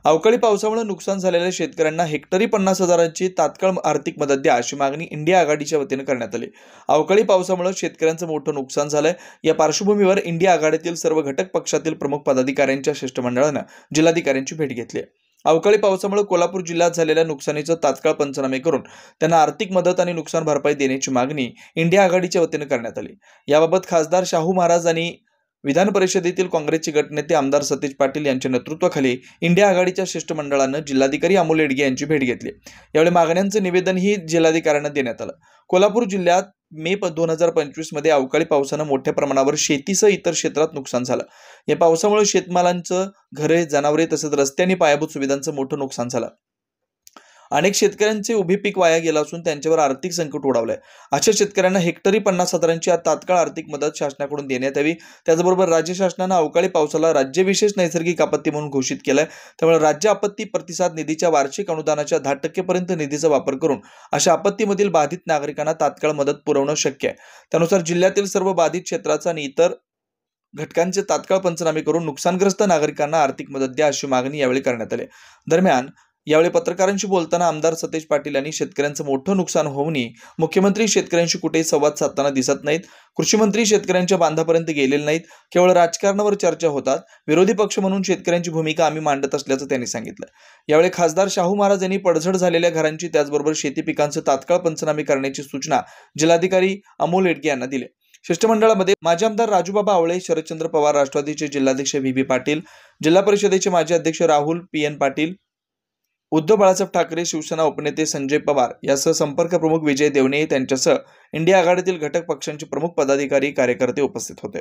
अवकाळी पावसामुळे नुकसान झालेल्या शेतकऱ्यांना हेक्टरी 50,000ची तात्काळ आर्थिक मदत द्या अशी मागणी इंडिया आघाडीच्या वतीने करण्यात आली। अवकाळी पावसामुळे शेतकऱ्यांचं मोठं नुकसान झालंय। या पार्श्वभूमीवर इंडिया आघाडीतील सर्व घटक पक्षातील प्रमुख पदाधिकाऱ्यांच्या शिष्टमंडळानं जिल्हाधिकाऱ्यांची भेट घेतली। अवकाळी पावसामुळे कोल्हापूर जिल्ह्यात झालेल्या नुकसानीचं तात्काळ पंचनामे करून त्यांना आर्थिक मदत आणि नुकसान भरपाई देण्याची मागणी इंडिया आघाडीच्या वतीने करण्यात आली। याबाबत खासदार शाहू महाराज आणि विधान परिषदेतील काँग्रेसचे गटनेते आमदार सतेज पाटील यांच्या नेतृत्वाखाली इंडिया आघाडीच्या शिष्टमंडळानं जिल्हाधिकारी अमोल येडगे यांची भेट घेतली। यावेळी मागण्यांचं निवेदनही जिल्हाधिकाऱ्यांना देण्यात आलं। कोल्हापूर जिल्ह्यात मे 2025 मध्ये अवकाळी पावसानं मोठ्या प्रमाणावर शेतीसह इतर क्षेत्रात नुकसान झालं। या पावसामुळे शेतमालांचं, घरे, जनावरे तसेच रस्ते आणि पायाभूत सुविधांचं मोठं नुकसान झालं। अनेक शेतकऱ्यांचे उभे पीक वाया गेलं असून त्यांच्यावर आर्थिक संकट ओढवलंय। अशा शेतकऱ्यांना हेक्टरी 50,000ची तात्काळ आर्थिक मदत शासनाकडून देण्यात यावी। त्याचबरोबर राज्य शासनानं अवकाळी पावसाला राज्य विशेष नैसर्गिक आपत्ती म्हणून घोषित केलंय। त्यामुळे राज्य आपत्ती प्रतिसाद निधीच्या वार्षिक अनुदानाच्या 10% पर्यंत निधीचा वापर करून अशा आपत्तीमधील बाधित नागरिकांना तात्काळ मदत पुरवणं शक्य आहे। त्यानुसार जिल्ह्यातील सर्व बाधित क्षेत्राचा आणि इतर घटकांचे तात्काळ पंचनामे करून नुकसानग्रस्त नागरिकांना आर्थिक मदत द्या अशी मागणी यावेळी करण्यात आली। दरम्यान यावेळी पत्रकारांशी बोलताना आमदार सतेज पाटील यांनी शेतकऱ्यांचं मोठं नुकसान होऊनही मुख्यमंत्री शेतकऱ्यांशी कुठेही संवाद साधताना दिसत नाहीत। कृषी मंत्री शेतकऱ्यांच्या बांधापर्यंत गेलेले नाहीत। केवळ राजकारणावर चर्चा होतात। विरोधी पक्ष म्हणून शेतकऱ्यांची भूमिका आम्ही मांडत असल्याचं त्यांनी सांगितलं। यावेळी खासदार शाहू महाराज यांनी पडझड झालेल्या घरांची त्याचबरोबर शेती पिकांचे तात्काळ पंचनामे करण्याची सूचना जिल्हाधिकारी अमोल येडगे यांना दिली। शिष्टमंडळामध्ये माजी आमदार राजूबाबा आवळे, शरदचंद्र पवार, राष्ट्रवादीचे जिल्हाध्यक्ष व्ही पाटील, जिल्हा परिषदेचे माजी अध्यक्ष राहुल PN पाटील, उद्धव बाळासाहेब ठाकरे, शिवसेना उपनेते संजय पवार यासह संपर्क प्रमुख विजय देवणे त्यांच्यासह इंडिया आघाडीतील घटक पक्षांचे प्रमुख पदाधिकारी, कार्यकर्ते उपस्थित होते।